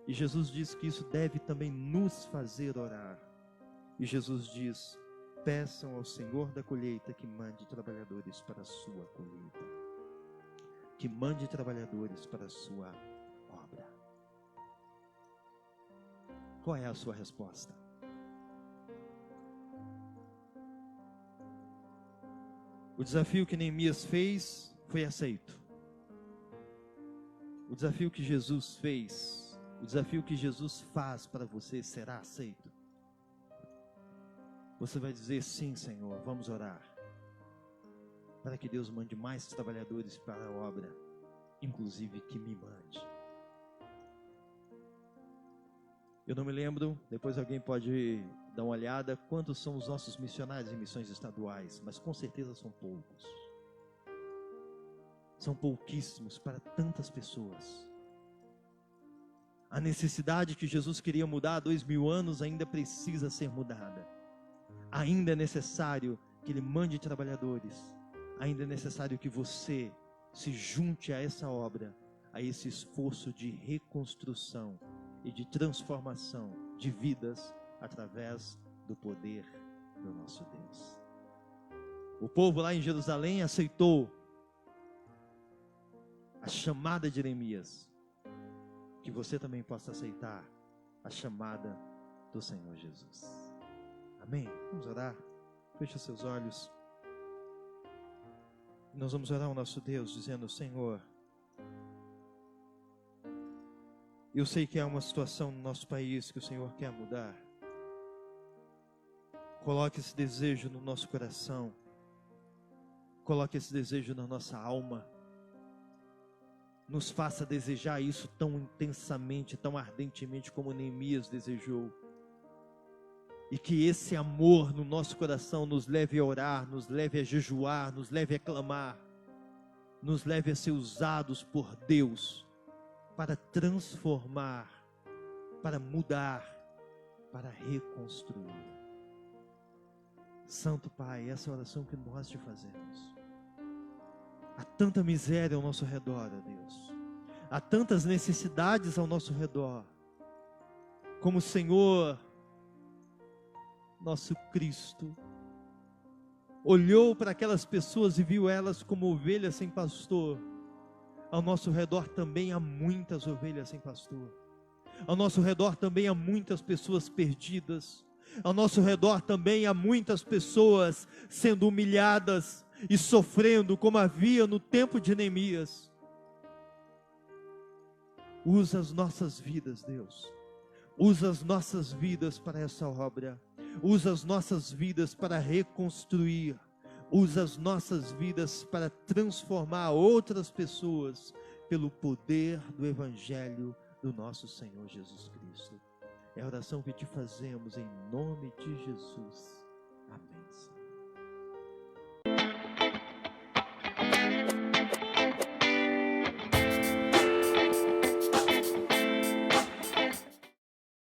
E Jesus diz que isso deve também nos fazer orar. E Jesus diz, peçam ao Senhor da colheita que mande trabalhadores para a sua colheita. Que mande trabalhadores para a sua obra. Qual é a sua resposta? O desafio que Neemias fez foi aceito. O desafio que Jesus fez, o desafio que Jesus faz para você será aceito. Você vai dizer, sim, Senhor, vamos orar. Para que Deus mande mais trabalhadores para a obra, inclusive que me mande. Eu não me lembro, depois alguém pode dar uma olhada, quantos são os nossos missionários em missões estaduais, mas com certeza são poucos. São pouquíssimos para tantas pessoas. A necessidade que Jesus queria mudar há 2000 anos ainda precisa ser mudada. Ainda é necessário que Ele mande trabalhadores. Ainda é necessário que você se junte a essa obra, a esse esforço de reconstrução e de transformação de vidas através do poder do nosso Deus. O povo lá em Jerusalém aceitou a chamada de Neemias. Que você também possa aceitar a chamada do Senhor Jesus. Amém? Vamos orar? Feche seus olhos. Nós vamos orar ao nosso Deus dizendo, Senhor, eu sei que há uma situação no nosso país que o Senhor quer mudar. Coloque esse desejo no nosso coração. Coloque esse desejo na nossa alma. Nos faça desejar isso tão intensamente, tão ardentemente como Neemias desejou. E que esse amor no nosso coração nos leve a orar, nos leve a jejuar, nos leve a clamar, nos leve a ser usados por Deus para transformar, para mudar, para reconstruir. Santo Pai, essa é a oração que nós te fazemos. Há tanta miséria ao nosso redor, ó Deus. Há tantas necessidades ao nosso redor. Como o Senhor, nosso Cristo, olhou para aquelas pessoas e viu elas como ovelhas sem pastor. Ao nosso redor também há muitas ovelhas sem pastor. Ao nosso redor também há muitas pessoas perdidas. Ao nosso redor também há muitas pessoas sendo humilhadas e sofrendo como havia no tempo de Neemias. Usa as nossas vidas, Deus. Usa as nossas vidas para essa obra. Usa as nossas vidas para reconstruir. Usa as nossas vidas para transformar outras pessoas pelo poder do Evangelho do nosso Senhor Jesus Cristo. É a oração que te fazemos em nome de Jesus.